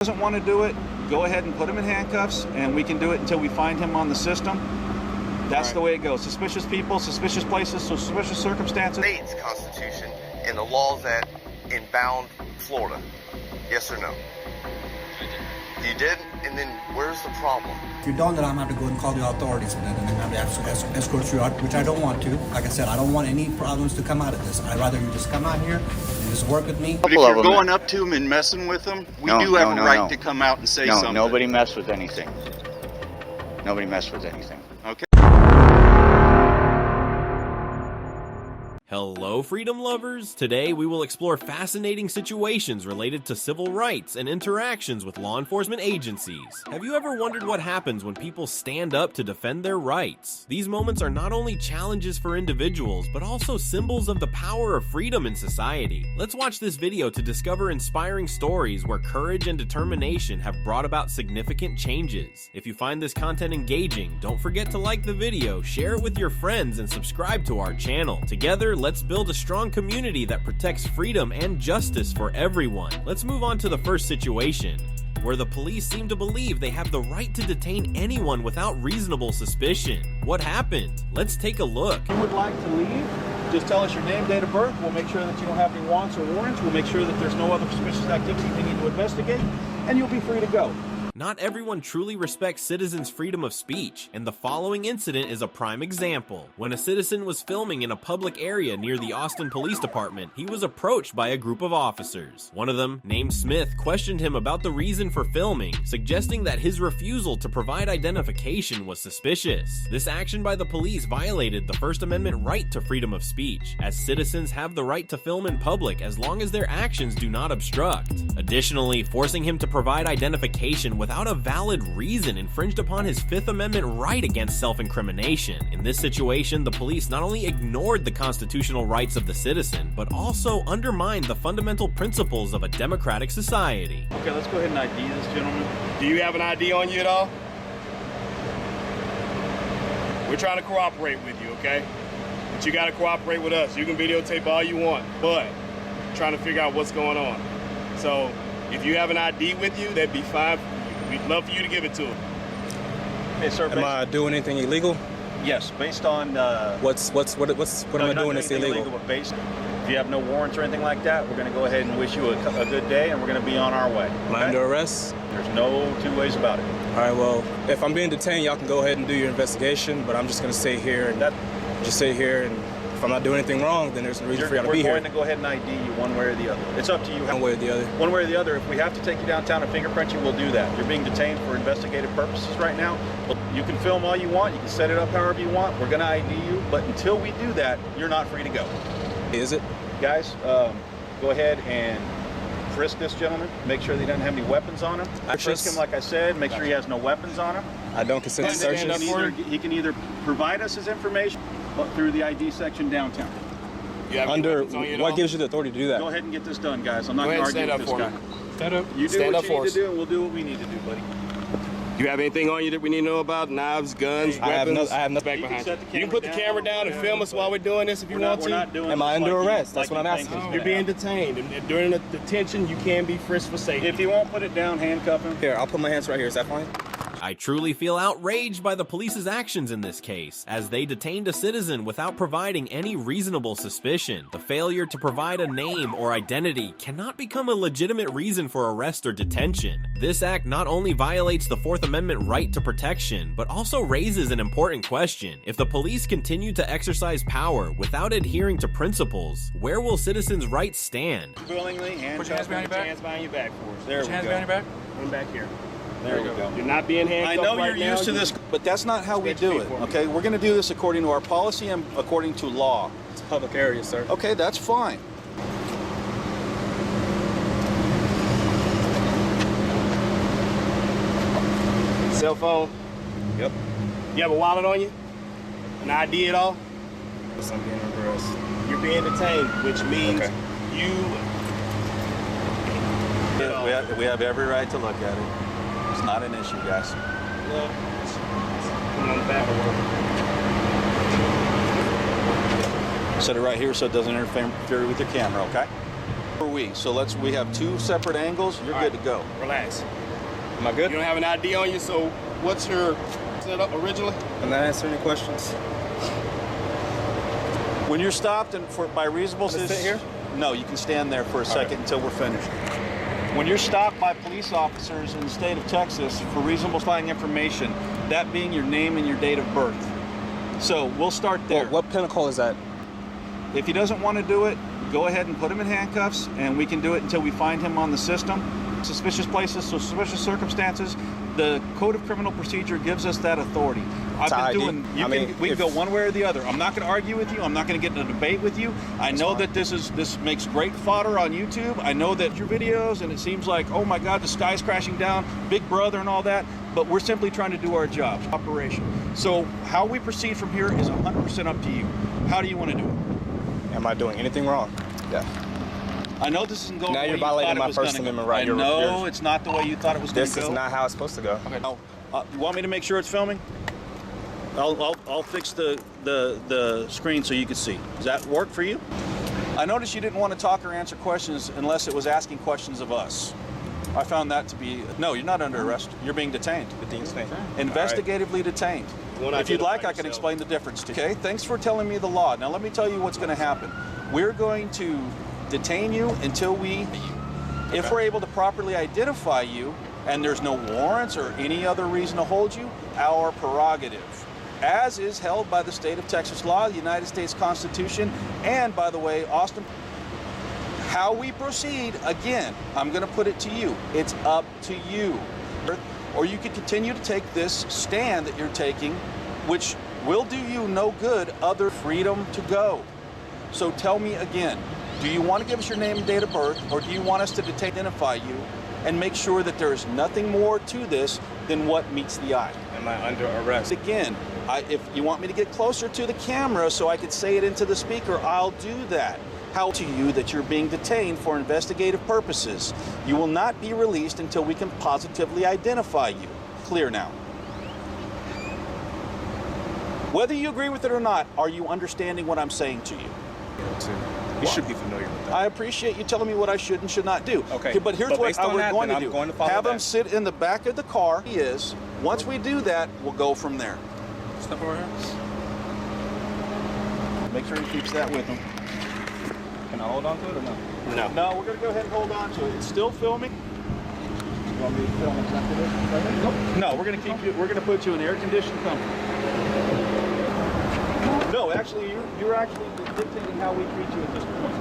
Doesn't want to do it, go ahead and put him in handcuffs, and we can do it until we find him on the system. That's the way it goes. Suspicious people, suspicious places, suspicious circumstances. State's Constitution and the laws that inbound Florida. Yes or no? You didn't? And then where's the problem? If you don't, then I'm going to have to go and call the authorities and then I'm going to have to escort you out, which I don't want to. Like I said, I don't want any problems to come out of this. I'd rather you just come out here and just work with me. But if you're going up to him and messing with him, we do have a right to come out and say something. No, nobody messed with anything. Nobody messed with anything. Okay. Hello, freedom lovers! Today we will explore fascinating situations related to civil rights and interactions with law enforcement agencies. Have you ever wondered what happens when people stand up to defend their rights? These moments are not only challenges for individuals, but also symbols of the power of freedom in society. Let's watch this video to discover inspiring stories where courage and determination have brought about significant changes. If you find this content engaging, don't forget to like the video, share it with your friends, and subscribe to our channel. Together, let's build a strong community that protects freedom and justice for everyone. Let's move on to the first situation, where the police seem to believe they have the right to detain anyone without reasonable suspicion. What happened? Let's take a look. If you would like to leave, just tell us your name, date of birth. We'll make sure that you don't have any warrants or warrants. We'll make sure that there's no other suspicious activity we need to investigate, and you'll be free to go. Not everyone truly respects citizens' freedom of speech, and the following incident is a prime example. When a citizen was filming in a public area near the Austin Police Department, he was approached by a group of officers. One of them, named Smith, questioned him about the reason for filming, suggesting that his refusal to provide identification was suspicious. This action by the police violated the First Amendment right to freedom of speech, as citizens have the right to film in public as long as their actions do not obstruct. Additionally, forcing him to provide identification without a valid reason infringed upon his Fifth Amendment right against self-incrimination. In this situation, the police not only ignored the constitutional rights of the citizen, but also undermined the fundamental principles of a democratic society. Okay, let's go ahead and ID this gentleman. Do you have an ID on you at all? We're trying to cooperate with you, okay? But you gotta cooperate with us. You can videotape all you want, but we're trying to figure out what's going on. So if you have an ID with you, that'd be fine. We'd love for you to give it to him. Hey, sir. Am I doing anything illegal? Yes, based on What am I doing that's illegal? But based, if you have no warrants or anything like that, we're going to go ahead and wish you a good day, and we're going to be on our way. Am I under arrest? There's no two ways about it. All right. Well, if I'm being detained, y'all can go ahead and do your investigation. But I'm just going to stay here and if I'm not doing anything wrong, then there's no reason for y'all to be here. We're going to go ahead and ID you one way or the other. It's up to you. One way or the other. One way or the other. If we have to take you downtown and fingerprint you, we'll do that. You're being detained for investigative purposes right now. You can film all you want. You can set it up however you want. We're going to ID you. But until we do that, you're not free to go. Is it? Guys, go ahead and frisk this gentleman. Make sure that he doesn't have any weapons on him. Frisk him, like I said. Make sure he has no weapons on him. I don't consent to searches. He can either provide us his information through the ID section downtown. Under what gives you the authority to do that? Go ahead and get this done, guys. I'm not going to argue with this guy. Stand up. You do what you need to do, and we'll do what we need to do, buddy. You have anything on you that we need to know about? Knives, guns, weapons? I have nothing. Back behind you. You can put the camera down and film us while we're doing this if you want to. We're not doing Am I under arrest? That's what I'm like asking. You're being detained. And during the detention, you can be frisked for safety. If you won't put it down, handcuff him. Here, I'll put my hands right here. Is that fine? I truly feel outraged by the police's actions in this case, as they detained a citizen without providing any reasonable suspicion. The failure to provide a name or identity cannot become a legitimate reason for arrest or detention. This act not only violates the Fourth Amendment right to protection, but also raises an important question. If the police continue to exercise power without adhering to principles, where will citizens' rights stand? Willingly, Put your hands behind your back. Hands behind your back for us. There Put your hands behind your back. One back here. There we go. You're not being handcuffed. I know right you're now. used to this, but that's not how we do it, okay? We're going to do this according to our policy and according to law. It's a public area, sir. Okay, that's fine. Cell phone. Yep. You have a wallet on you? An ID at all? Yes, I'm being under arrest. You're being detained, which means We have every right to look at it. It's not an issue, guys. Come on the back. Set it right here so it doesn't interfere with your camera, okay? So we have two separate angles. You're good to go. Relax. Am I good? You don't have an ID on you, so what's your setup originally? Can I answer any questions? When you're stopped and by reasonable Can I sit here? No, you can stand there for a second until we're finished. When you're stopped by police officers in the state of Texas for reasonable finding information, that being your name and your date of birth. So we'll start there. What pinnacle is that? If he doesn't want to do it, go ahead and put him in handcuffs, and we can do it until we find him on the system. Suspicious places, suspicious circumstances, the Code of Criminal Procedure gives us that authority. We can go one way or the other. I'm not going to argue with you. I'm not going to get in a debate with you. I know that this makes great fodder on YouTube. I know that your videos, and it seems like, oh my God, the sky's crashing down, Big Brother and all that, but we're simply trying to do our job, operation. So how we proceed from here is 100% up to you. How do you want to do it? Am I doing anything wrong? Yeah. I know this isn't going Now the way you're you thought violating it my was First gonna Amendment go. right. I know it's not the way you thought it was going to go. This is not how it's supposed to go. Okay. Now, you want me to make sure it's filming? I'll fix the screen so you can see. Does that work for you? I noticed you didn't want to talk or answer questions unless it was asking questions of us. I found that to be no. You're not under arrest. You're being detained. Investigatively detained. If you'd like, I can explain the difference to you. Okay, thanks for telling me the law. Now let me tell you what's going to happen. We're going to detain you until if we're able to properly identify you and there's no warrants or any other reason to hold you, our prerogative, as is held by the state of Texas law, the United States Constitution, and by the way, Austin. How we proceed, again, I'm going to put it to you. It's up to you. Or you could continue to take this stand that you're taking, which will do you no good other freedom to go. So tell me again, do you want to give us your name and date of birth, or do you want us to identify you and make sure that there is nothing more to this than what meets the eye? Am I under arrest? Again, if you want me to get closer to the camera so I could say it into the speaker, I'll do that. How to you that you're being detained for investigative purposes. You will not be released until we can positively identify you. Clear now. Whether you agree with it or not, are you understanding what I'm saying to you? You should be familiar with that. I appreciate you telling me what I should and should not do. Okay. But here's what we're going to do. Going to follow Have that. him sit in the back of the car. He is. Once we do that, we'll go from there. Step over here. Make sure he keeps that with him. Can I hold on to it or no? No, we're going to go ahead and hold on to it. It's still filming. You want me to film exactly this? Nope. No, we're going to keep you. We're going to put you in air-conditioned comfort. No, actually, you're actually dictating how we treat you at this point.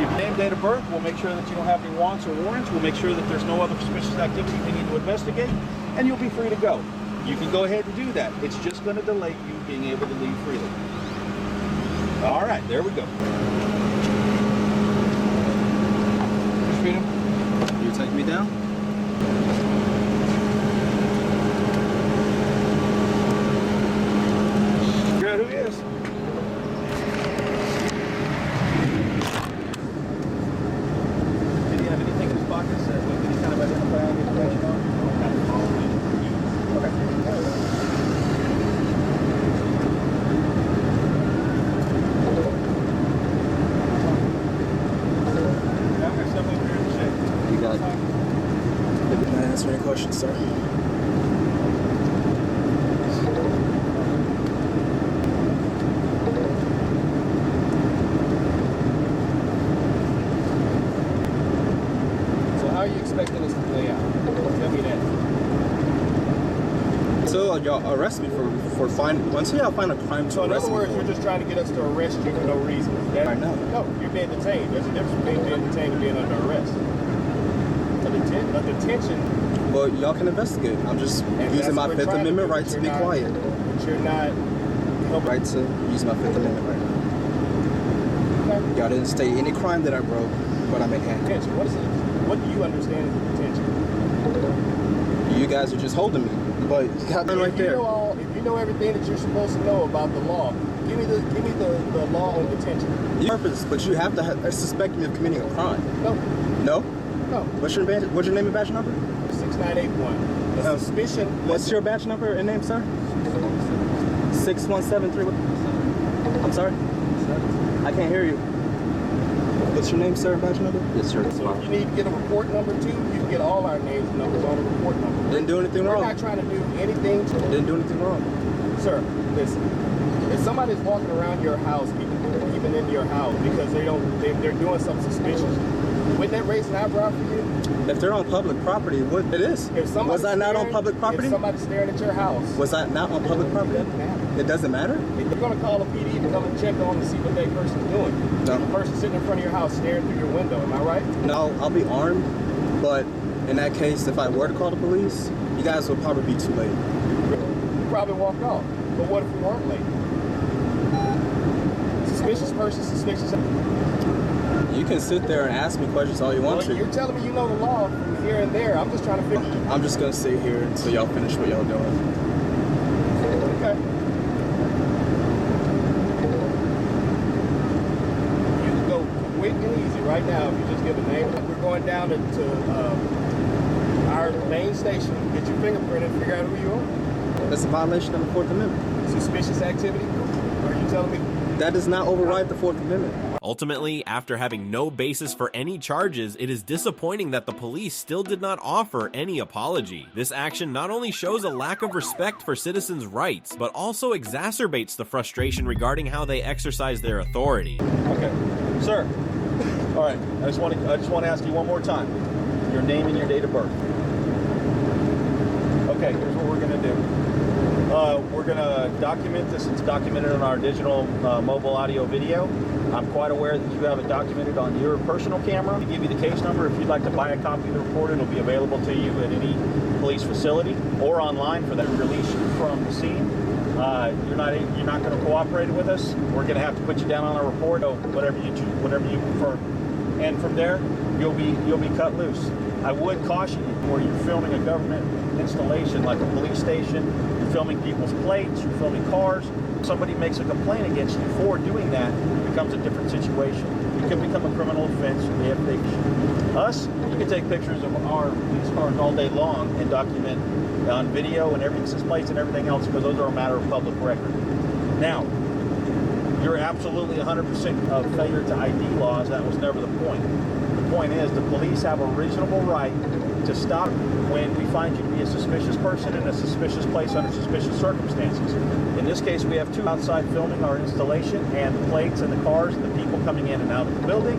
If you name, date of birth, we'll make sure that you don't have any wants or warrants. We'll make sure that there's no other suspicious activity we need to investigate, and you'll be free to go. You can go ahead and do that. It's just going to delay you being able to leave freely. All right, there we go. Freedom, you take me down? Figure out who he is. Did he have anything in his pockets that with any kind of identifying information on? Okay. You got it. Can I answer any questions, sir? So how are you expecting this to play out? Tell me that. So y'all arrest me for once y'all find a crime So in other words, you're just trying to get us to arrest you for no reason. I know. No, you're being detained. There's a difference between being detained and being under arrest. A detention. Well, y'all can investigate. I'm just And using that's my what we're Fifth trying to Amendment do, right but to be you're not- quiet. But you're not helping. Right to use my Fifth Amendment right now. Y'all didn't state any crime that I broke, but I'm in handcuffs. Detention. What is it? What do you understand as a detention? You guys are just holding me, but you got me right there. If you know everything that you're supposed to know about the law, give me the law on detention. Purpose, but you have to suspect me of committing a crime. No. No? No. What's your name and badge number? 6981. The suspicion. What's your badge number and name, sir? 6173. I'm sorry? I can't hear you. What's your name, sir? Badge number? Yes, sir. So if you need to get a report number too, you can get all our names and numbers on a report number. Didn't do anything wrong. We're not trying to do anything to... Didn't do anything wrong. Sir, listen. If somebody's walking around your house, even in your house, because they're doing something suspicious, wouldn't that raise an eyebrow for you? If they're on public property, it is. Was I not on public property? If somebody's staring at your house... Was I not on public property? It doesn't matter. It doesn't matter? If you're going to call a PD to come and check on and see what that person's doing. No. The person sitting in front of your house staring through your window, am I right? No, I'll be armed, but in that case, if I were to call the police, you guys would probably be too late. You probably walked off. But what if we weren't late? Suspicious person, suspicious... You can sit there and ask me questions all you want to. You're telling me you know the law from here and there. I'm just trying to figure... I'm just going to sit here until y'all finish what y'all doing. Okay. You can go quick and easy right now if you just give a name. We're going down to our main station, get your fingerprint and figure out who you are. That's a violation of the Fourth Amendment. Suspicious activity? Are you telling me? That does not override the Fourth Amendment. Ultimately, after having no basis for any charges, it is disappointing that the police still did not offer any apology. This action not only shows a lack of respect for citizens' rights, but also exacerbates the frustration regarding how they exercise their authority. Okay, sir. All right, I just want to ask you one more time. Your name and your date of birth. Okay, here's what we're going to do. We're going to document this. It's documented on our digital mobile audio video. I'm quite aware that you have it documented on your personal camera. I'll give you the case number. If you'd like to buy a copy of the report, it'll be available to you at any police facility or online for that release you from the scene. You're not going to cooperate with us. We're going to have to put you down on a report, whatever you choose, whatever you prefer. And from there, you'll be cut loose. I would caution you where you're filming a government installation like a police station, you're filming people's plates, you're filming cars. Somebody makes a complaint against you for doing that, it becomes a different situation. It can become a criminal offense if they shoot us. You can take pictures of these cars all day long and document on video and everything's plates and everything else because those are a matter of public record. Now, you're absolutely 100% of failure to ID laws. That was never the point. The point is the police have a reasonable right to stop when we find you to be a suspicious person in a suspicious place under suspicious circumstances. In this case, we have two outside filming our installation and the plates and the cars and the people coming in and out of the building,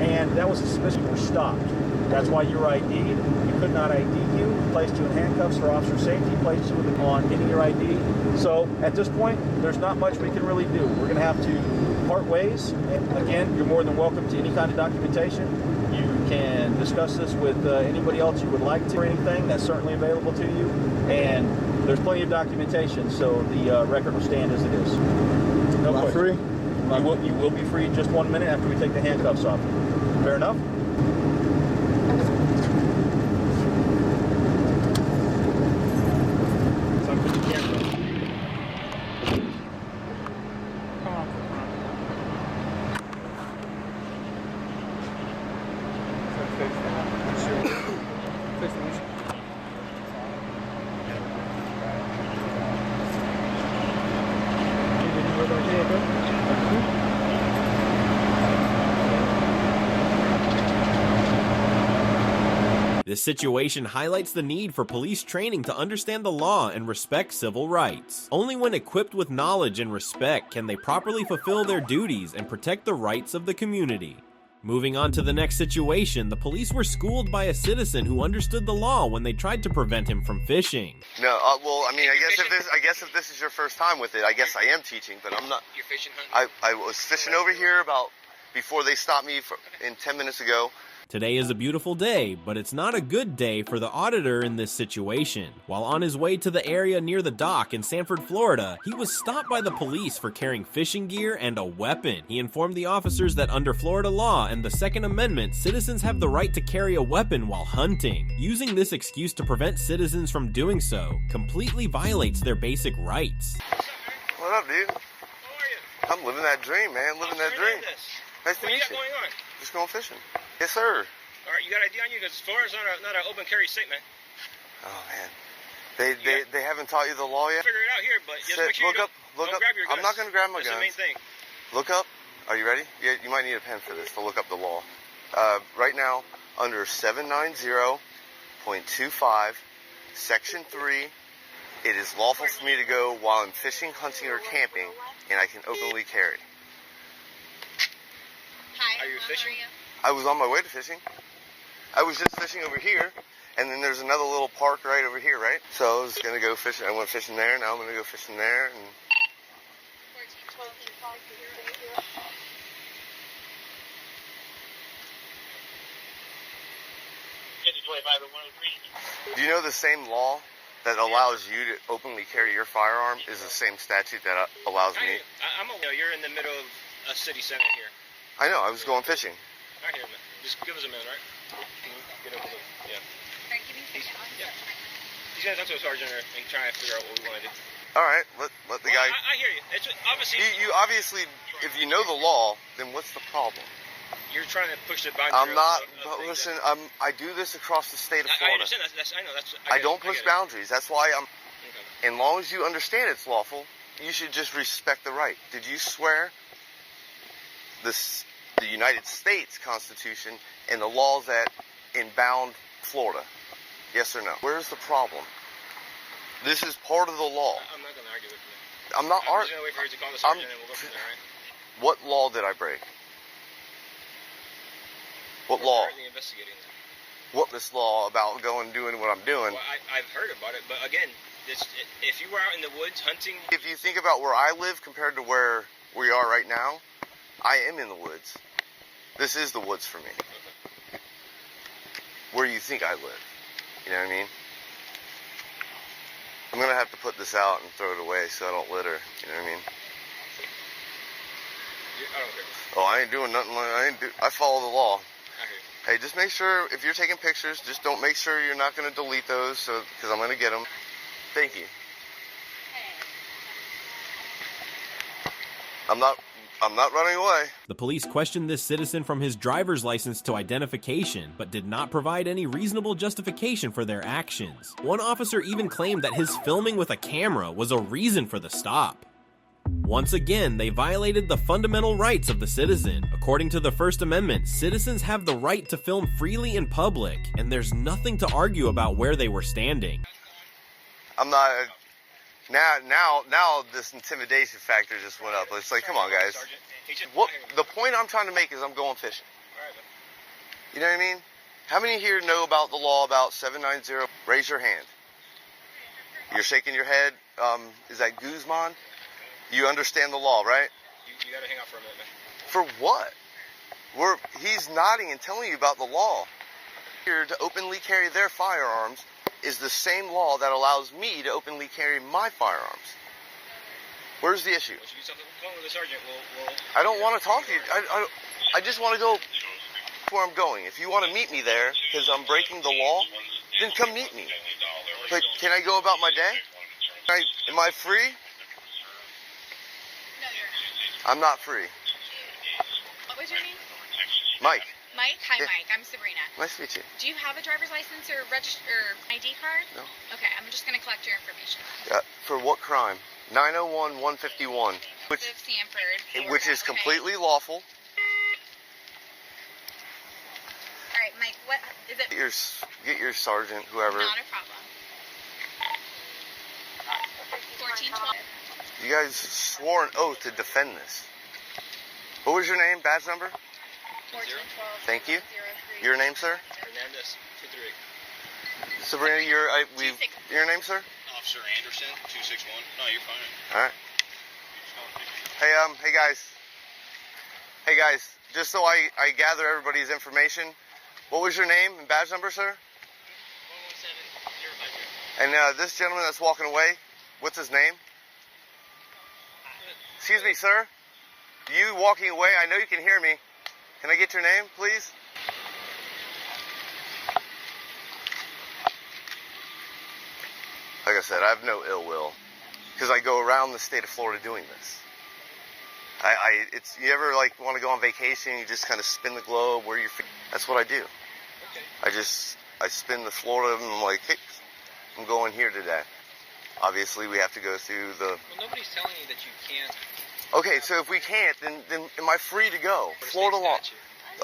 and that was suspicious. You were stopped. That's why you were ID'd. We could not ID you, placed you in handcuffs for officer safety, placed you on getting your ID. So at this point, there's not much we can really do. We're going to have to part ways. And again, you're more than welcome to any kind of documentation. You can discuss this with anybody else you would like to or anything. That's certainly available to you. And there's plenty of documentation, so the record will stand as it is. No question. Free? You will be free in just 1 minute after we take the handcuffs off. Fair enough? This situation highlights the need for police training to understand the law and respect civil rights. Only when equipped with knowledge and respect can they properly fulfill their duties and protect the rights of the community. Moving on to the next situation, the police were schooled by a citizen who understood the law when they tried to prevent him from fishing. No, well, I mean, I guess if this is your first time with it, I guess I am teaching, but I'm not. You're fishing, hunting? I was fishing over here before they stopped me 10 minutes ago. Today is a beautiful day, but it's not a good day for the auditor in this situation. While on his way to the area near the dock in Sanford, Florida, he was stopped by the police for carrying fishing gear and a weapon. He informed the officers that under Florida law and the Second Amendment, citizens have the right to carry a weapon while hunting. Using this excuse to prevent citizens from doing so completely violates their basic rights. What up, dude? How are you? I'm living that dream, man. Living that dream. Nice to meet you. What do you got going on? Just going fishing. Yes, sir. All right, you got ID on you? Because Florida's not an open carry state, man. Oh, man. They haven't taught you the law yet? Figure it out here, but just make sure look up. grab your guns. I'm not going to grab my guns. That's the main thing. Look up. Are you ready? Yeah, you might need a pen for this to look up the law. Right now, under 790.25, Section 3, it is lawful for me to go while I'm fishing, hunting, or camping, and I can openly carry. Hi. Are you fishing? I was on my way to fishing. I was just fishing over here, and then there's another little park right over here, right? So I was going to go fishing. I went fishing there, now I'm going to go fishing there. And 14, 12, do you know the same law that allows you to openly carry your firearm is the same statute that allows me? I'm aware. You're in the middle of a city center here. I know, I was going fishing. Right here, man. Just give us a minute, right? Can you get over there? Yeah. Alright, give me a second. Yeah. He's gonna talk to a sergeant and try and figure out what we want to do. All right, let the guy. I hear you. It's obviously You obviously, if you know the law, then what's the problem? you're trying to push the boundary. I'm not. of Listen, I do this across the state of I Florida. understand. I know. I don't push boundaries. That's why I'm. Okay. As long as you understand it's lawful, you should just respect the right. Did you swear the United States Constitution and the laws that inbound Florida? Yes or no? Where's the problem? This is part of the law. I'm not going to argue with you. I'm not I'm just going to wait for you to call the sergeant and we'll go from there, right? What law did I break? What law? We're currently investigating that. What this law about going doing what I'm doing? Well, I've heard about it, but again, if you were out in the woods hunting... If you think about where I live compared to where we are right now, I am in the woods. This is the woods for me. Okay. Where you think I live. You know what I mean? I'm going to have to put this out and throw it away so I don't litter. You know what I mean? I don't care. Oh, I ain't doing nothing. I follow the law. I hear you. Hey, just make sure, if you're taking pictures, just don't make sure you're not going to delete those, because I'm going to get them. Thank you. I'm not running away. The police questioned this citizen from his driver's license to identification, but did not provide any reasonable justification for their actions. One officer even claimed that his filming with a camera was a reason for the stop. Once again, they violated the fundamental rights of the citizen. According to the First Amendment, citizens have the right to film freely in public, and there's nothing to argue about where they were standing. I'm not. Now this intimidation factor just went up. It's like, come on, guys. What the point I'm trying to make is I'm going fishing. You know what I mean? How many here know about the law about 790? Raise your hand. You're shaking your head. Is that Guzman? You understand the law, right? You gotta hang out for a minute, man. For what? He's nodding and telling you about the law. Here to openly carry their firearms is the same law that allows me to openly carry my firearms. Where's the issue? Once you get something with the sergeant, we'll I don't want to talk to you. I just want to go where I'm going. If you want to meet me there because I'm breaking the law, then come meet me. But can I go about my day? Am I free? No, you're not. I'm not free. What was your name? Mike. Mike? Hi, Yeah. Mike. I'm Sabrina. Nice to meet you. Do you have a driver's license or ID card? No. Okay, I'm just going to collect your information. For what crime? 901-151. Of Sanford. Which is Okay. completely lawful. All right, Mike, what is it? Get your sergeant, whoever. Not a problem. 1412. You guys swore an oath to defend this. What was your name, badge number? 1412. Thank you. 03. Your name, sir? Hernandez, 238. Sabrina, your name, sir? Officer Anderson, 261. No, you're fine. All right. Hey guys, just so I gather everybody's information, what was your name and badge number, sir? 117-050. And this gentleman that's walking away, what's his name? Excuse me, sir. You walking away, I know you can hear me. Can I get your name, please? Like I said, I have no ill will, because I go around the state of Florida doing this. You ever like want to go on vacation? You just kind of spin the globe where you're. That's what I do. Okay. I spin the Florida and I'm like, hey, I'm going here today. Obviously, we have to go through the. Well, nobody's telling you that you can't Okay, so if we can't, then am I free to go? Florida law.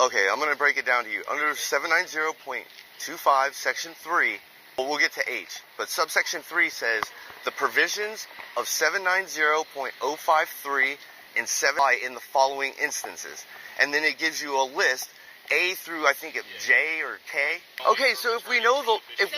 Okay, I'm going to break it down to you. Under 790.25, Section 3, well, we'll get to H, but subsection 3 says the provisions of 790.053 and 7 in the following instances. And then it gives you a list, A through, I think it's J or K. Okay, so if we know the, let me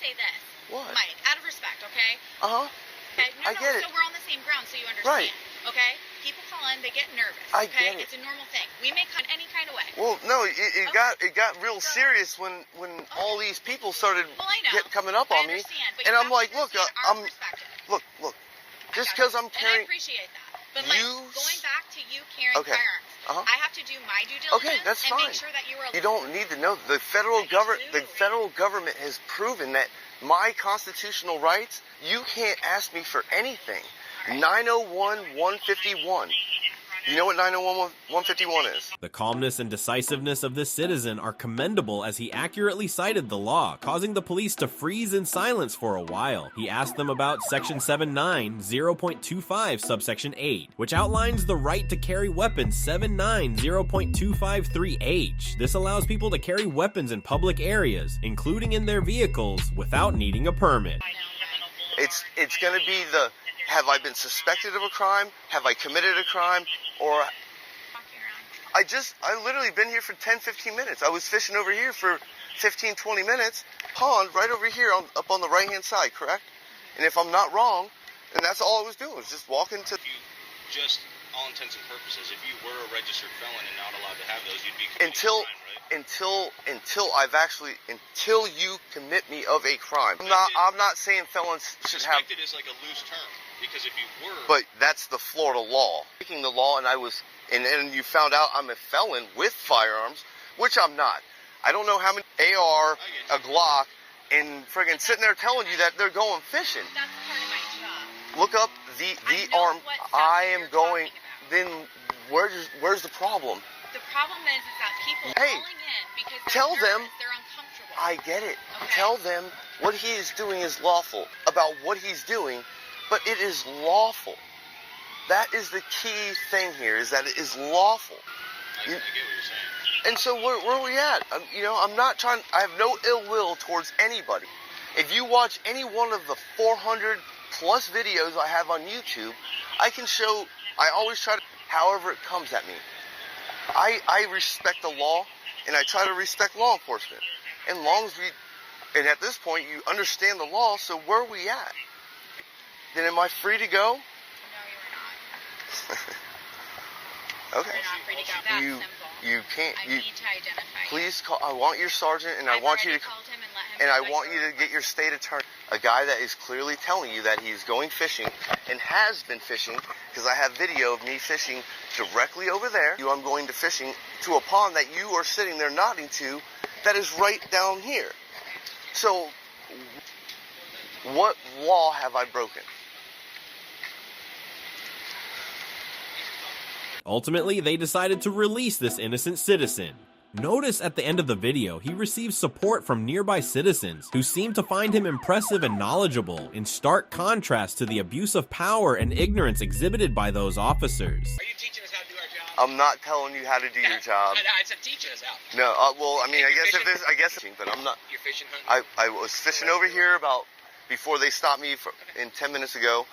say this. What? Mike, out of respect, okay? Uh-huh. Okay, I get it. So we're on the same ground, so you understand. Right. Okay? People call in, they get nervous. I Okay? get it. It's a normal thing. We may cut any kind of way. Well, no, it got real serious when all these people started Well, I know. coming up on me, understand, but and you I'm have like, to look, understand our perspective. look, just because I'm And I carrying. appreciate that. But like going back to you carrying Okay. firearms, I have to do my due diligence Okay, that's and fine. make sure that you are. You don't need to know. The federal government has proven that my constitutional rights, you can't ask me for anything. 901-151. You know what 901-151 is? The calmness and decisiveness of this citizen are commendable as he accurately cited the law, causing the police to freeze in silence for a while. He asked them about Section 790.25 subsection 8, which outlines the right to carry weapons 790.253H. This allows people to carry weapons in public areas, including in their vehicles, without needing a permit. It's going to be the, have I been suspected of a crime? Have I committed a crime? Or I literally been here for 10-15 minutes. I was fishing over here for 15-20 minutes. Pond right over here up on the right hand side, correct? And if I'm not wrong, then that's all I was doing, was just walking to. Just all intents and purposes, if you were a registered felon and not allowed to have those, you'd be until you commit me of a crime. I'm not saying felons should have. Suspected is like a loose term, because if you were. But that's the Florida law. Breaking the law, and you found out I'm a felon with firearms, which I'm not. I don't know how many AR, a Glock, and friggin' sitting there telling you that they're going fishing. That's part of my job. Look up the arm. I am going. Then where's the problem? The problem is that people Hey, calling in because tell them they're uncomfortable. I get it. Okay. Tell them what he is doing is lawful. About what he's doing, but it is lawful. That is the key thing here, is that it is lawful. I get what you're saying. And so where are we at? I'm not trying. I have no ill will towards anybody. If you watch any one of the 400 plus videos I have on YouTube, I can show. I always try to, however it comes at me. I respect the law, and I try to respect law enforcement. And and at this point, you understand the law, so where are we at? Then am I free to go? No, you're not. Okay. You're not free to go. That's simple. You can't. I need to identify. Please call. I want your sergeant, and I want you to. Called him and let him And know I that want you to get your state attorney, a guy that is clearly telling you that he's going fishing and has been fishing, because I have video of me fishing directly over there. I'm going to fishing to a pond that you are sitting there nodding to, that is right down here. So, what law have I broken? Ultimately, they decided to release this innocent citizen. Notice at the end of the video, he receives support from nearby citizens who seem to find him impressive and knowledgeable, in stark contrast to the abuse of power and ignorance exhibited by those officers. Are you teaching us how to do our job? I'm not telling you how to do your job. I said teaching us how. No, well, I mean, I guess but I'm not. You're fishing, hunting? I was fishing over here before they stopped me 10 minutes ago,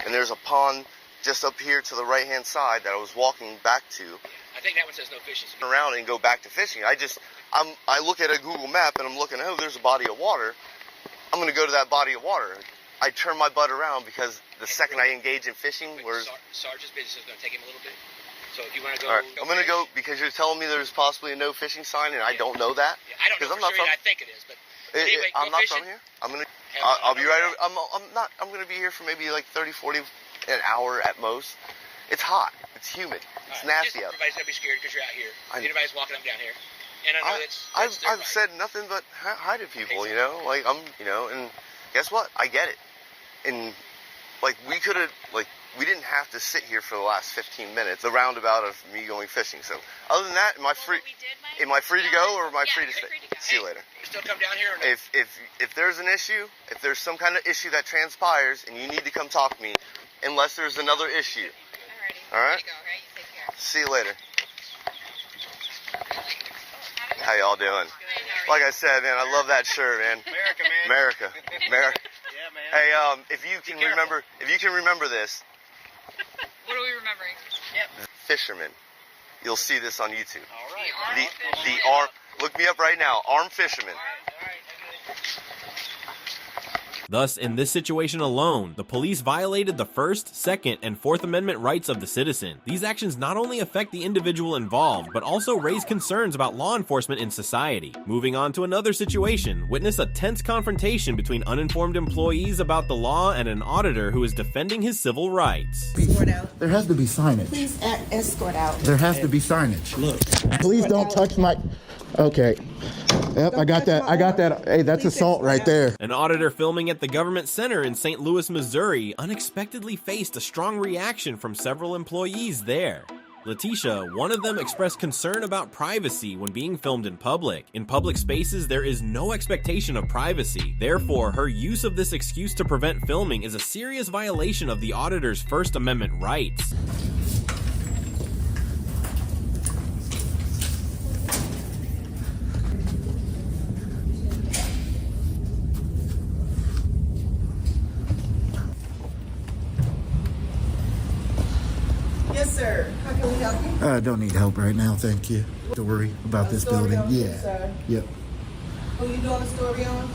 and there's a pond just up here to the right-hand side that I was walking back to. I think that one says no fishing. Around and go back to fishing. I look at a Google map and I'm looking, oh, there's a body of water. I'm going to go to that body of water. I turn my butt around because the second I engage in fishing, Sergeant's business is going to take him a little bit. So if you want to go, all right, I'm going to go because you're telling me there's possibly a no fishing sign, and I don't know that. Yeah, I don't know for sure. I think it is, but anyway, I'm not fishing. from here. I'll be right over. I'm going to be here for maybe like 30, 40, an hour at most. It's hot. It's humid. It's nasty out. Everybody's gonna be scared because you're out here. Anybody's walking up and down here, and I know that's I've said nothing but hi to people. You know, like and guess what? I get it. And like we didn't have to sit here for the last 15 minutes. The roundabout of me going fishing. So other than that, am I free? Am I free to go, or am I free to stay? See you later. You still come down here? Or no? If there's an issue, if there's some kind of issue that transpires, and you need to come talk to me, unless there's another issue. Alrighty. All right? Way to go, okay? You take care. See you later. How y'all doing? Like I said, man, I love that shirt, man. America, man. America. America. Yeah, man. Hey, if you can remember this, What are we remembering? Yep. fisherman. You'll see this on YouTube. All right. The arm. Look me up right now. Armed fisherman. Thus, in this situation alone, the police violated the First, Second, and Fourth Amendment rights of the citizen. These actions not only affect the individual involved, but also raise concerns about law enforcement in society. Moving on to another situation, witness a tense confrontation between uninformed employees about the law and an auditor who is defending his civil rights. There has to be signage. Please escort out. There has to be signage. Look, please don't touch my. Okay. Yep, I got that. I got that. Hey, that's assault right there. An auditor filming at the government center in St. Louis, Missouri, unexpectedly faced a strong reaction from several employees there. Letitia, one of them, expressed concern about privacy when being filmed in public. In public spaces, there is no expectation of privacy. Therefore, her use of this excuse to prevent filming is a serious violation of the auditor's First Amendment rights. Yes, sir. How can we help you? I don't need help right now, thank you. Don't worry about this building. Yeah. Yep. Who you doing a story on?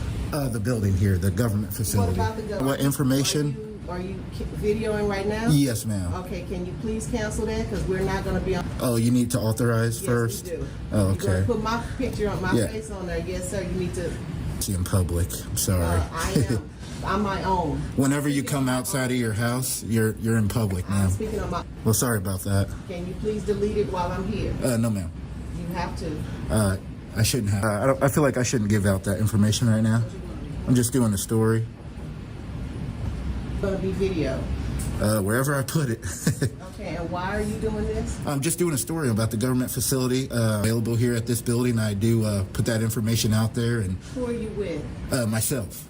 The building here, the government facility. What about the government? What information? Are you videoing right now? Yes, ma'am. Okay, can you please cancel that? Because we're not going to be on. Oh, you need to authorize first? Yes, we do. Oh, You're okay. going to put my picture on my Yeah. face on there. Yes, sir. You need to. See, in public. I'm sorry. I am. I'm my own. Whenever you come outside of your house, you're in public, I'm ma'am. speaking on my. Well, sorry about that. Can you please delete it while I'm here? No, ma'am. You have to. I shouldn't have. I feel like I shouldn't give out that information right now. I'm just doing a story. It's going to be video. Wherever I put it. Okay, and why are you doing this? I'm just doing a story about the government facility available here at this building. I do put that information out there, and Who are you with? myself.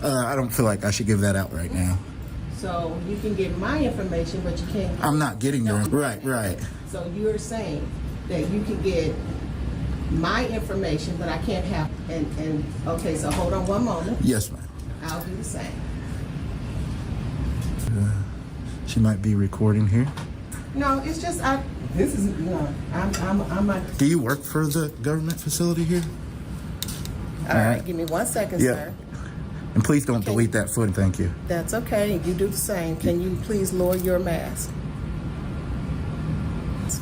I don't feel like I should give that out right now. So you can get my information, but you can't. I'm not getting your right. So you're saying that you can get my information, but I can't have. And okay, so hold on one moment. Yes, ma'am. I'll do the same. She might be recording here. No, it's just This is no. I'm not. Do you work for the government facility here? All right, give me 1 second, Yeah. sir. And please don't delete that footage. Thank you. That's okay. You do the same. Can you please lower your mask?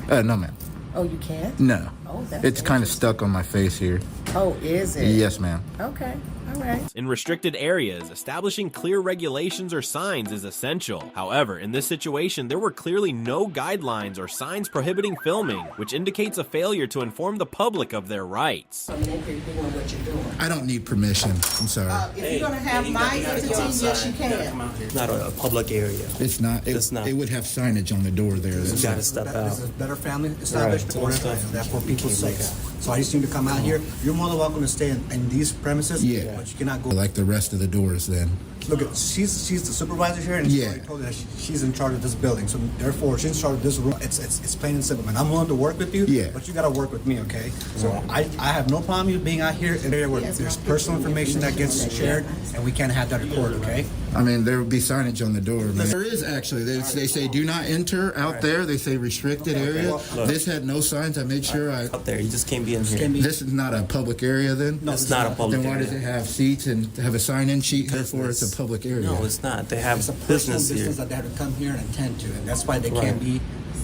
No, ma'am. Oh, you can't? No. Oh, that's It's kind of interesting. stuck on my face here. Oh, is it? Yes, ma'am. Okay. All right. In restricted areas, establishing clear regulations or signs is essential. However, in this situation, there were clearly no guidelines or signs prohibiting filming, which indicates a failure to inform the public of their rights. Come in here doing what you're doing. I don't need permission. I'm sorry. If you're gonna have my entity, yes, you can. It's not a public area. It's not. It's not. It would have signage on the door there. You gotta step out. This is better family establishment. That's for people's sake. So I just need to come out here. You're more than welcome to stay in these premises. Yeah. But you cannot go. Like the rest of the doors then. Look, she's the supervisor here, and she's already told you that she's in charge of this building. So therefore, she's in charge of this room. It's plain and simple, man. I'm willing to work with you. Yeah. But you got to work with me, okay? So I have no problem you being out here in an area where there's personal information that gets shared, and we can't have that recorded, okay? I mean, there would be signage on the door. There is actually. They say do not enter out there. They say restricted area. This had no signs. I made sure I. Up there, you just can't be in here. This is not a public area then? No, it's not a public Then why area. does it have seats and have a sign-in sheet? Therefore, it's a public area. No, it's not. They have It's a personal business here. business that they have to come here and attend to, and that's why they Right. can't be.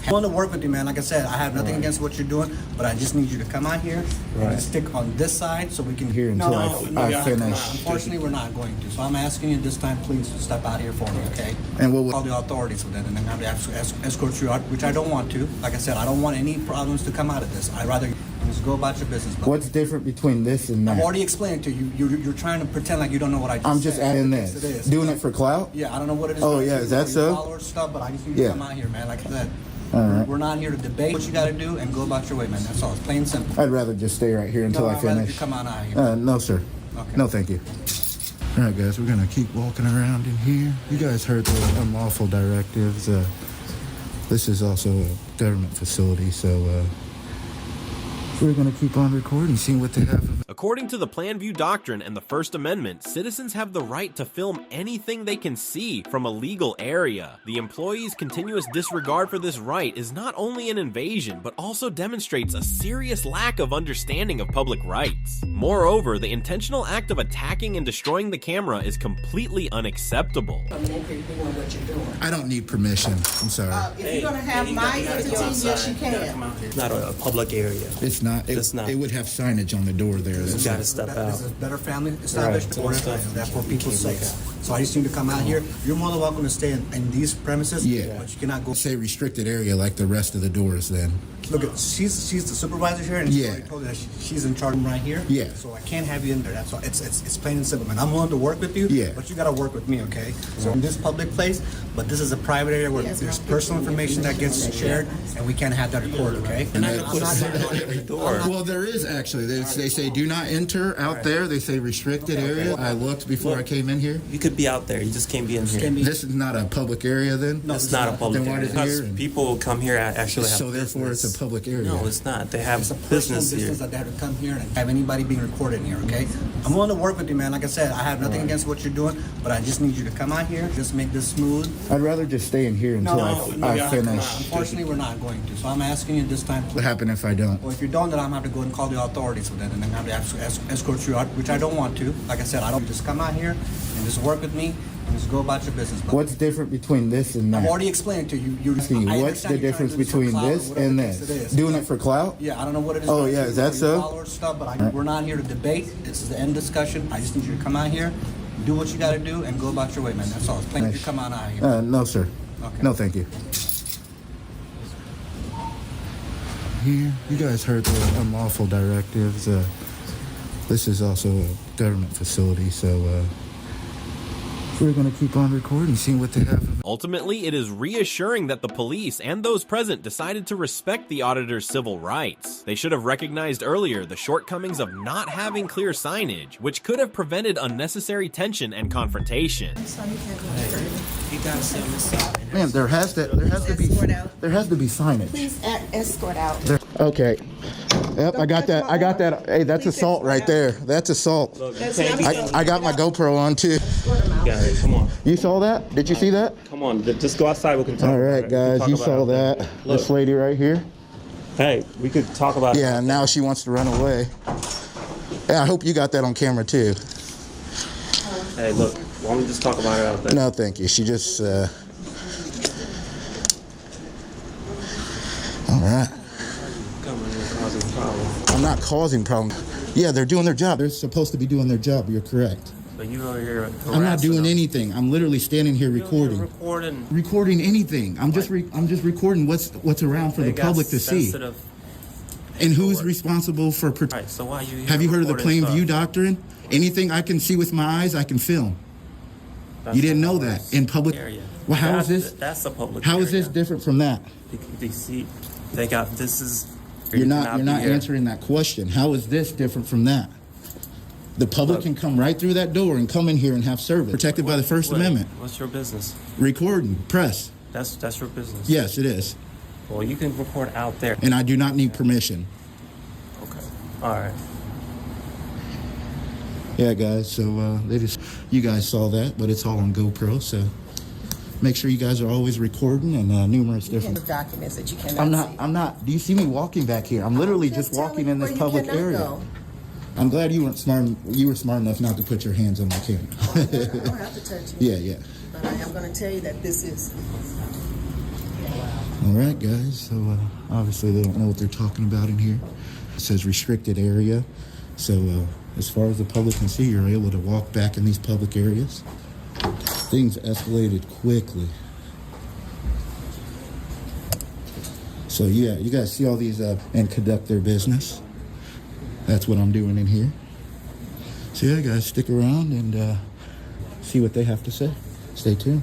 I want to work with you, man. Like I said, I have nothing against what you're doing, but I just need you to come out here and stick on this side so we can Here until I finish. Unfortunately, we're not going to. So I'm asking you this time, please step out here for me, okay? And what Call the authorities with that, and then have to escort you out, which I don't want to. Like I said, I don't want any problems to come out of this. I'd rather you just go about your business. But What's different between this and I've that? already explained to you. You're trying to pretend like you don't know what I just I'm just said. adding Yes, this. it is. Doing it for clout? Yeah, I don't know what it is. Oh, yeah, is that so? Followers stuff, but I just need Yeah. to come out here, man. Like I said, All right. we're not here to debate what you got to do and go about your way, man. That's all. It's plain and simple. I'd rather just stay right here until No, I I'd rather finish. you come on out here. No, sir. Okay. No, thank you. All right, guys, we're gonna keep walking around in here. You guys heard the unlawful directives. This is also a government facility, so we're gonna keep on recording, seeing what they have. According to the Plan View Doctrine and the First Amendment, citizens have the right to film anything they can see from a legal area. The employee's continuous disregard for this right is not only an invasion, but also demonstrates a serious lack of understanding of public rights. Moreover, the intentional act of attacking and destroying the camera is completely unacceptable. I don't need permission. I'm sorry. If you're gonna have my entity, yes, you can. It's not a public area. It's not. It's not. It would have signage on the door there. You gotta step out. This is better family established Right. order. That's for people's sake. So I just need to come out here. You're more than welcome to stay in these premises. Yeah. But you cannot go. Say restricted area like the rest of the doors then. Look, she's the supervisor here, and Yeah. she already told you that she's in charge right here. Yeah. So I can't have you in there. That's all. It's plain and simple, man. I'm willing to work with you. Yeah. But you gotta work with me, okay? So in this public place, but this is a private area where there's personal information that gets shared, and we can't have that recorded, okay? And I'm not doing on every door. Well, there is actually. They say do not enter out there. They say restricted area. I looked before I came in here. You could be out there. You just can't be in here. This is not a public area then? No, It's not a public Then why area. is it here? Because people come here actually have So therefore it's business. a public area. No, it's not. They have It's a personal business here. business that they have to come here and have anybody being recorded in here, okay? I'm willing to work with you, man. Like I said, I have nothing against what you're doing, but I just need you to come out here, just make this smooth. I'd rather just stay in here until I finish. Unfortunately, we're not going to. So I'm asking you this time, What please. happened if I don't? Well, if you don't, then I'm going to have to go and call the authorities with that, and then I'm going to have to escort you out, which I don't want to. Like I said, I don't just come out here and just work with me and just go about your business. But What's different between this and that? I've already explained it to you. What's the I understand difference you're trying to do between for clout or this whatever and the case this? it is. Doing it for clout? Yeah, I don't know what it is. Oh, about yeah, you is that or your so? followers Stuff, but we're not here to debate. This is the end discussion. I just need you to come out here, do what you got to do, and go about your way, man. That's all. It's plain. You come on out here. No, sir. Okay. No, thank you. Here, you guys heard the unlawful directives. This is also a government facility, so we're going to keep on recording, seeing what they have. Ultimately, it is reassuring that the police and those present decided to respect the auditor's civil rights. They should have recognized earlier the shortcomings of not having clear signage, which could have prevented unnecessary tension and confrontation. You gotta stay on this side. Man, there has to be signage. Please escort out. Okay. Yep, I got that. Hey, that's assault right there. That's assault. I got my GoPro on too. Got it. Come on. You saw that? Did you see that? Come on. Just go outside. We can talk. All right, guys, you saw that. This lady right here. Hey, we could talk about. Yeah, now she wants to run away. Yeah, I hope you got that on camera too. Hey, look. Why don't we just talk about it out there? No, thank you. She just. All right. Come on, you're causing problems. I'm not causing problems. Yeah, they're doing their job. They're supposed to be doing their job. You're correct. But you over here. I'm not doing them. anything. I'm literally standing here recording. You're recording. Recording anything. I'm just recording what's around for They the got public to see. sensitive And who's paperwork. responsible for Right. So why you? Have you heard of the recording plain view stuff? doctrine? Anything I can see with my eyes, I can film. That's You didn't a know public that in public. area. Well, how is this? That's a public. How is this area. different from that? They see. They got. This is. You're you not cannot be here. answering that question. How is this different from that? The public can come right through that door and come in here and have service, protected by the First What? Amendment. What's your business? Recording, press. That's your business. Yes, it is. Well, you can record out there. And I do not need permission. Okay. All right. Yeah, guys. So you guys saw that, but it's all on GoPro. So make sure you guys are always recording and numerous different Documents that you cannot see. I'm not. Do you see me walking back here? I'm literally just walking in this public area. Go. I'm glad you weren't smart. You were smart enough not to put your hands on my camera. I don't have to touch you. Yeah. But I am going to tell you that this is. All right, guys. So obviously they don't know what they're talking about in here. It says restricted area. So as far as the public can see, you're able to walk back in these public areas. Things escalated quickly. So yeah, you guys see all these and conduct their business. That's what I'm doing in here. So yeah, guys, stick around and see what they have to say. Stay tuned.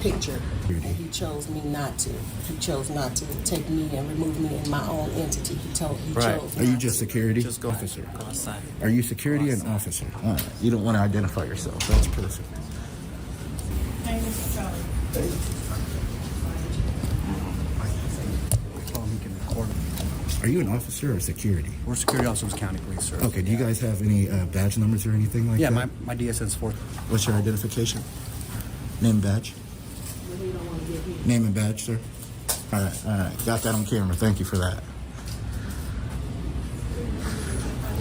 picture, and he chose me not to. He chose not to take me and remove me in my own entity. He chose Are you not just to. security? Just go officer. Go outside. Are you security and officer? All right. You don't want to identify yourself. That's perfect. Hey, Mr. Charlie. Are you an officer or security? We're security officers, county police, sir. Okay. Do you guys have any badge numbers or anything like that? Yeah, my DSN's 4. What's your identification? Name and badge? Name and badge, sir? All right. Got that on camera. Thank you for that.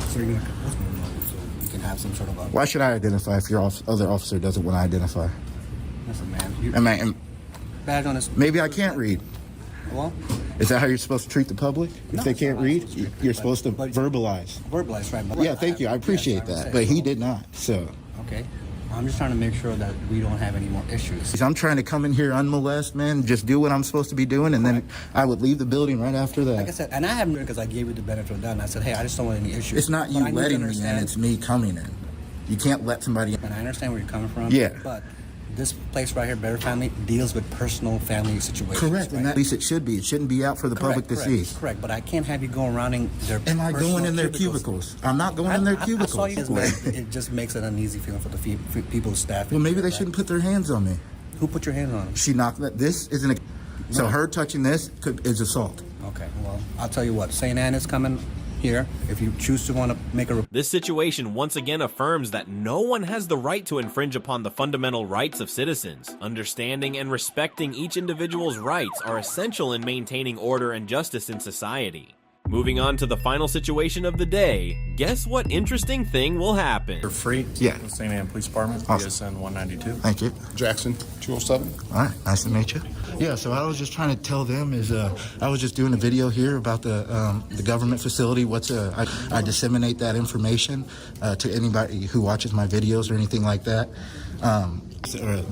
So you can have some sort of Why should I identify if your other officer doesn't want to identify? Listen, man. Badge on this. Maybe I can't read. Well, is that how you're supposed to treat the public? If they can't read, you're supposed to verbalize. Verbalize, right? Yeah, thank you. I appreciate that. But he did not, so. Okay. I'm just trying to make sure that we don't have any more issues. I'm trying to come in here unmolested, man, just do what I'm supposed to be doing, and then I would leave the building right after that. Like I said, and I haven't because I gave you the benefit of the doubt, and I said, hey, I just don't want any issues. It's not you letting me in, it's me coming in. You can't let somebody in. And I understand where you're coming from. Yeah. But this place right here, Better Family, deals with personal family situations. Correct, and at least it should be. It shouldn't be out for the public to see. Correct, but I can't have you going around in their Am I going in their cubicles? I'm not going in their cubicles. I saw you, it just makes it an uneasy feeling for the people's staff. Well, maybe they shouldn't put their hands on me. Who put your hands on them? She knocked that. This isn't a... So her touching this is assault. Okay, well, I'll tell you what. St. Anne is coming here. If you choose to want to make a... This situation once again affirms that no one has the right to infringe upon the fundamental rights of citizens. Understanding and respecting each individual's rights are essential in maintaining order and justice in society. Moving on to the final situation of the day, guess what interesting thing will happen? You're free? Yeah. St. Anne Police Department, Awesome. PSN 192. Thank you. Jackson 207. All right, nice to meet you. Yeah, so I was just trying to tell them I was just doing a video here about the government facility. I disseminate that information to anybody who watches my videos or anything like that.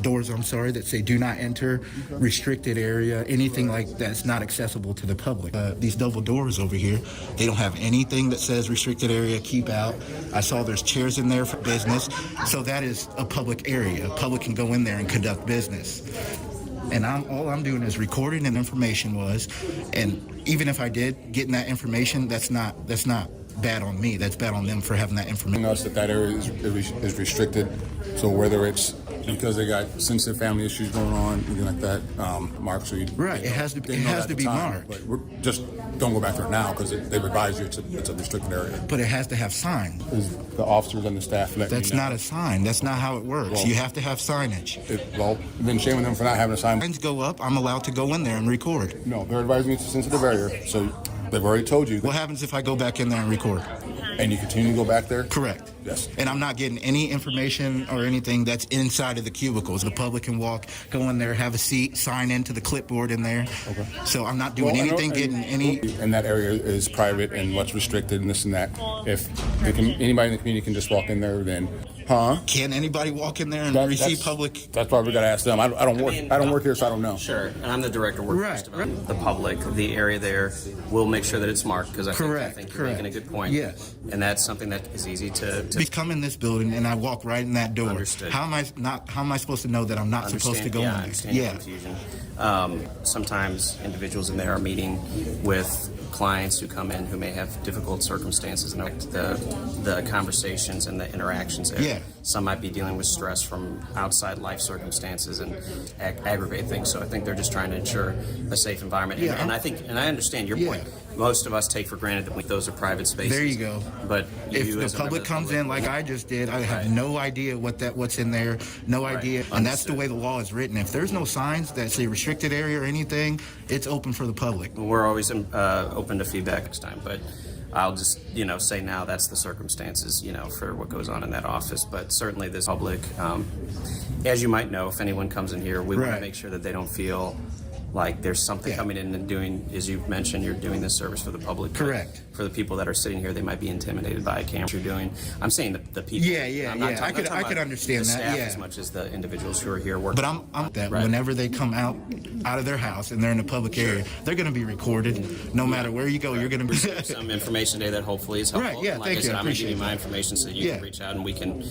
Doors, that say do not enter, restricted area, anything like that's not accessible to the public. These double doors over here, they don't have anything that says restricted area, keep out. I saw there's chairs in there for business, so that is a public area. Public can go in there and conduct business. And all I'm doing is recording an information and even if I did getting that information, that's not bad on me. That's bad on them for having that information. Us that area is restricted, so whether it's because they got sensitive family issues going on, anything like that, Mark. So right, it has to be marked. But we're just don't go back there now because they've advised you it's a restricted area. But it has to have sign. Is the officers and the staff letting That's you know? not a sign. That's not how it works. Well, you have to have signage. You've been shaming them for not having a sign. Signs go up. I'm allowed to go in there and record. No, they're advising you it's a sensitive area, so they've already told you. What happens if I go back in there and record? And you continue to go back there? Correct. Yes. And I'm not getting any information or anything that's inside of the cubicles. The public can go in there, have a seat, sign into the clipboard in there. Okay. So I'm not doing anything, getting any... And that area is private and what's restricted and this and that. If anybody in the community can just walk in there, then... Can anybody walk in there and receive public? That's probably got to ask them. I don't work here, so I don't know. Sure, and I'm the director of workforce development. The public, the area there, will make sure that it's marked because I think you're making a good point. Yes, and that's something that is easy to come in this building and I walk right in that door. Understood. How am I supposed to know that I'm not supposed to go in there? I understand the confusion. Sometimes individuals in there are meeting with clients who come in who may have difficult circumstances and the conversations and the interactions there. Yeah. Some might be dealing with stress from outside life circumstances and aggravate things. So I think they're just trying to ensure a safe environment. Yeah. And I understand your point. Most of us take for granted that those are private spaces. There you go. But if the public comes in like I just did, I have no idea what's in there, no idea. And that's the way the law is written. If there's no signs that say restricted area or anything, it's open for the public. We're always open to feedback next time, but I'll just, say now that's the circumstances, for what goes on in that office. But certainly this public, as you might know, if anyone comes in here, we want to make sure that they don't feel like there's something coming in and doing, as you mentioned, you're doing this service for the public. Correct. For the people that are sitting here, they might be intimidated by a camera you're doing. I'm saying the people. I could understand the that. Staff as much as the individuals who are here working. But I'm that whenever they come out of their house and they're in a public area, they're going to be recorded. No matter where you go, you're going to be. Some information today that hopefully is helpful. Right. Yeah. Like Thank I said, you. I'm going to give you my information so you can reach out and we can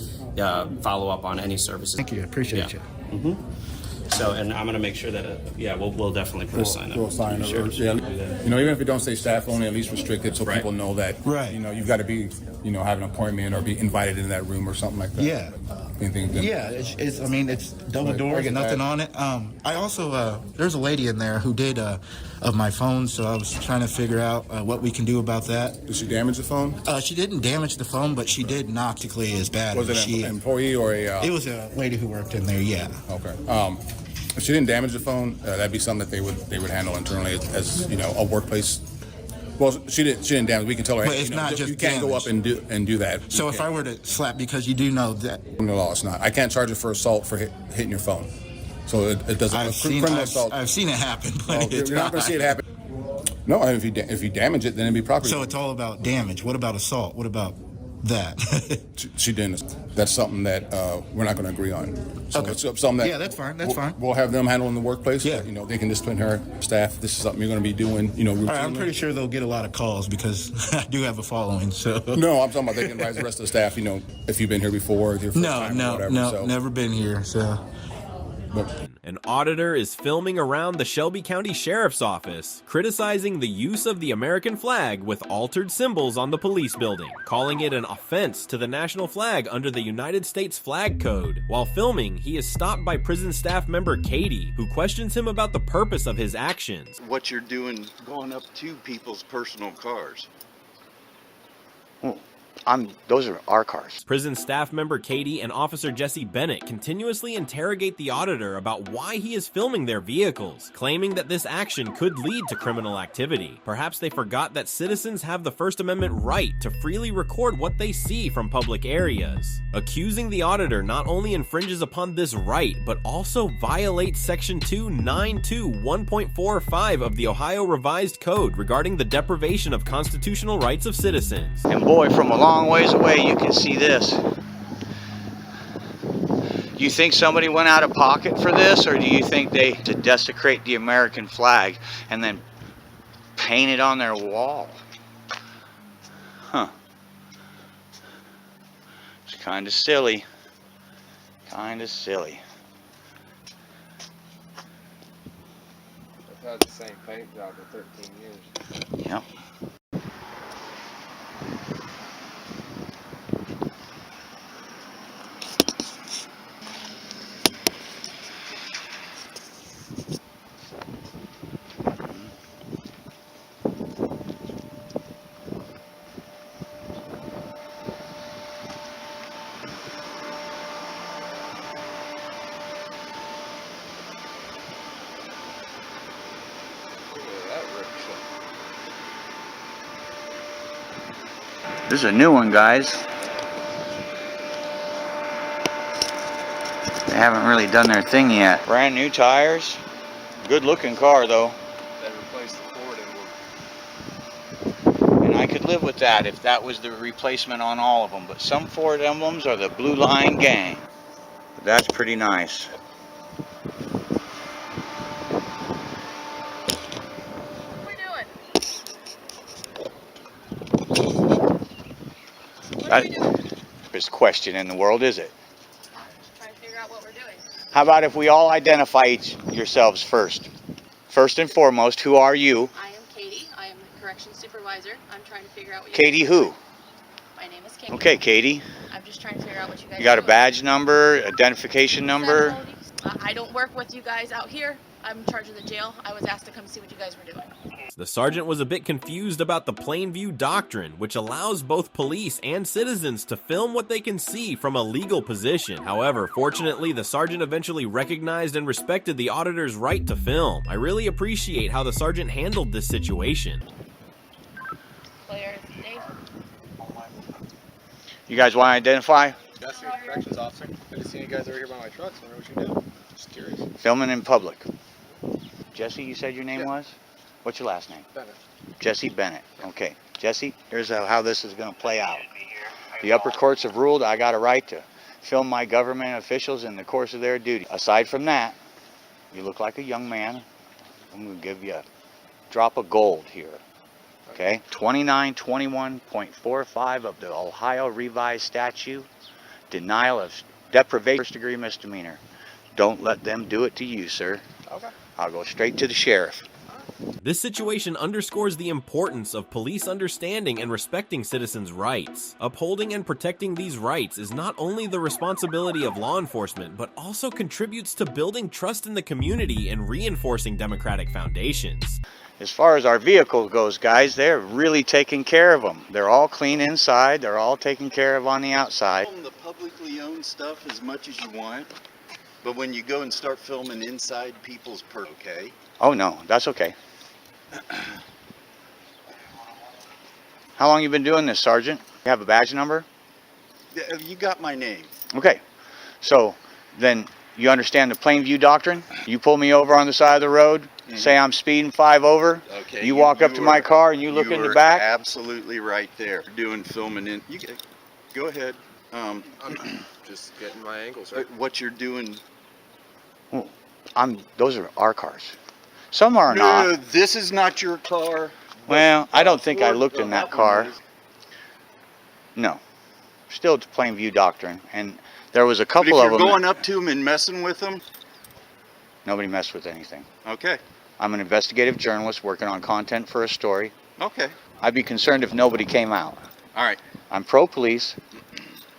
follow up on any services. Thank you. I appreciate you. Mm-hmm. So, and I'm going to make sure that, yeah, we'll definitely put a sign up. We'll sign up. Sure. Yeah, you know, even if you don't say staff only, at least restricted, so people know that. Right. You know, you've got to be, you know, have an appointment or be invited into that room or something like that. Yeah. Anything. Yeah, it's I mean, it's double doors and nothing on it. I also, there's a lady in there who did of my phone, so I was trying to figure out what we can do about that. Did she damage the phone? She didn't damage the phone, but she did knock the clay as bad. Was it an employee or a? It was a lady who worked in there. Yeah. Okay. If she didn't damage the phone, that'd be something that they would handle internally as you know, a workplace. Well, she didn't damage. We can tell her. But it's not just you can't go up and do that. So if I were to slap, because you do know that in the law, it's not. I can't charge you for assault for hitting your phone. So it doesn't. I've seen it happen, but you're not going to see it happen. No, if you damage it, then it'd be property. So it's all about damage. What about assault? What about that? She didn't. That's something that we're not going to agree on. So Okay. it's something that Yeah, that's fine. That's fine. We'll have them handle in the workplace. Yeah. You know, they can discipline her staff. This is something you're going to be doing. You know, routinely. All right, I'm pretty sure they'll get a lot of calls because I do have a following. So no, I'm talking about they can advise the rest of the staff. You know, if you've been here before, if you're first time or whatever. No, so. never been here. So. An auditor is filming around the Shelby County Sheriff's Office, criticizing the use of the American flag with altered symbols on the police building, calling it an offense to the national flag under the United States Flag Code. While filming, he is stopped by prison staff member Katie, who questions him about the purpose of his actions. What you're doing going up to people's personal cars. Those are our cars. Prison staff member Katie and Officer Jesse Bennett continuously interrogate the auditor about why he is filming their vehicles, claiming that this action could lead to criminal activity. Perhaps they forgot that citizens have the First Amendment right to freely record what they see from public areas. Accusing the auditor not only infringes upon this right, but also violates Section 292.1.45 of the Ohio Revised Code regarding the deprivation of constitutional rights of citizens. And boy, from a long ways away, you can see this. You think somebody went out of pocket for this, or do you think they to desecrate the American flag and then paint it on their wall? Huh. It's kind of silly. Kind of silly. I've had the same paint job for 13 years. Yep. This is a new one, guys. They haven't really done their thing yet. Brand new tires. Good looking car though. They replaced the Ford emblem. And I could live with that if that was the replacement on all of them. But some Ford emblems are the Blue Line Gang. But that's pretty nice. Biggest question in the world, is it? Trying to figure out what we're doing. How about if we all identify yourselves first? First and foremost, who are you? I am Katie. I am the corrections supervisor. I'm trying to figure out what Katie who? My name is Katie. Okay, Katie. I'm just trying to figure out what you guys You got a are doing. badge number, identification number? I don't work with you guys out here. I'm in charge of the jail. I was asked to come see what you guys were doing. The sergeant was a bit confused about the plain view doctrine, which allows both police and citizens to film what they can see from a legal position. However, fortunately, the sergeant eventually recognized and respected the auditor's right to film. I really appreciate how the sergeant handled this situation. Claire, Dave. You guys want to identify? That's the corrections officer. I just seen you guys over here by my truck, so I wonder what you do. Just curious. Filming in public. Jesse, you said your name was? What's your last name? Bennett. Jesse Bennett. Okay. Jesse, here's how this is going to play out. The upper courts have ruled I got a right to film my government officials in the course of their duty. Aside from that, you look like a young man. I'm going to give you a drop of gold here. Okay? 2921.45 of the Ohio Revised Statute. Denial of deprivation, first degree misdemeanor. don't let them do it to you, sir. Okay. I'll go straight to the sheriff. This situation underscores the importance of police understanding and respecting citizens' rights. Upholding and protecting these rights is not only the responsibility of law enforcement, but also contributes to building trust in the community and reinforcing democratic foundations. As far as our vehicle goes, guys, they're really taking care of them. They're all clean inside. They're all taken care of on the outside. The publicly owned stuff as much as you want, but when you go and start filming inside people's okay? Oh, no, that's okay. How long you been doing this, Sergeant? You have a badge number? You got my name. Okay, so then you understand the plain view doctrine? You pull me over on the side of the road, say I'm speeding 5 over, Okay. you walk up to my car and you look in the back? Absolutely right there. Doing filming in. You go ahead. I'm just getting my angles right. What you're doing. Those are our cars. Some are not. No, this is not your car. Well, I don't think I looked in that car. No. Still it's plain view doctrine. And there was a couple of them. If you're going up to them and messing with them? Nobody messed with anything. Okay. I'm an investigative journalist working on content for a story. Okay. I'd be concerned if nobody came out. All right. I'm pro-police,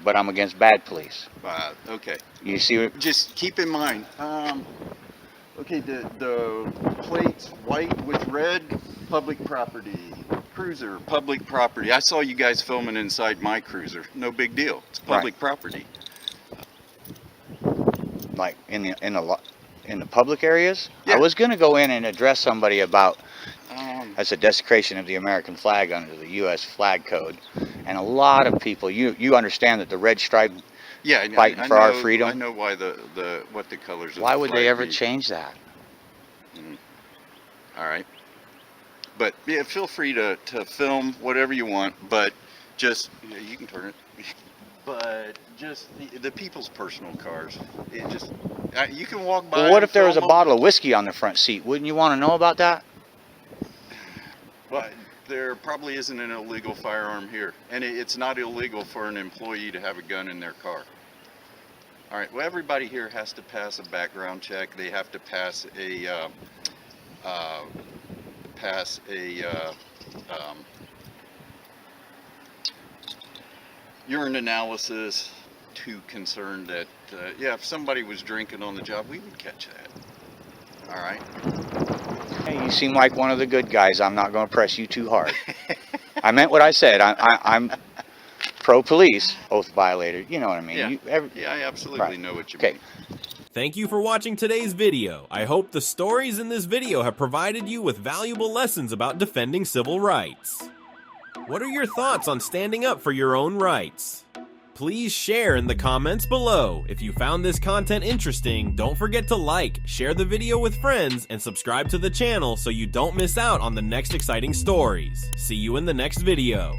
but I'm against bad police. Okay. You see what? Just keep in mind, okay, the plates white with red, public property. Cruiser, public property. I saw you guys filming inside my cruiser. No big deal. It's public property. Like in the public areas? Yeah. I was going to go in and address somebody about that's a desecration of the American flag under the U.S. flag code. And a lot of people, you understand that the red stripe fighting for our freedom. I know why what the colors of Why the would flag they ever be. change that? All right. But yeah, feel free to film whatever you want, but just, you can turn it. But just the people's personal cars. It just, you can walk by. Well, what if there was a film bottle of whiskey on the front seat? Wouldn't you want to know about that? Well, there probably isn't an illegal firearm here, and it's not illegal for an employee to have a gun in their car. All right. Well, everybody here has to pass a background check. They have to pass a urine analysis. Too concerned that if somebody was drinking on the job, we would catch that. All right. Hey, you seem like one of the good guys. I'm not going to press you too hard. I meant what I said. I'm pro-police, oath violator. You know what I mean? Yeah, I absolutely know what you mean. Thank you for watching today's video. I hope the stories in this video have provided you with valuable lessons about defending civil rights. What are your thoughts on standing up for your own rights? Please share in the comments below. If you found this content interesting, don't forget to like, share the video with friends, and subscribe to the channel so you don't miss out on the next exciting stories. See you in the next video.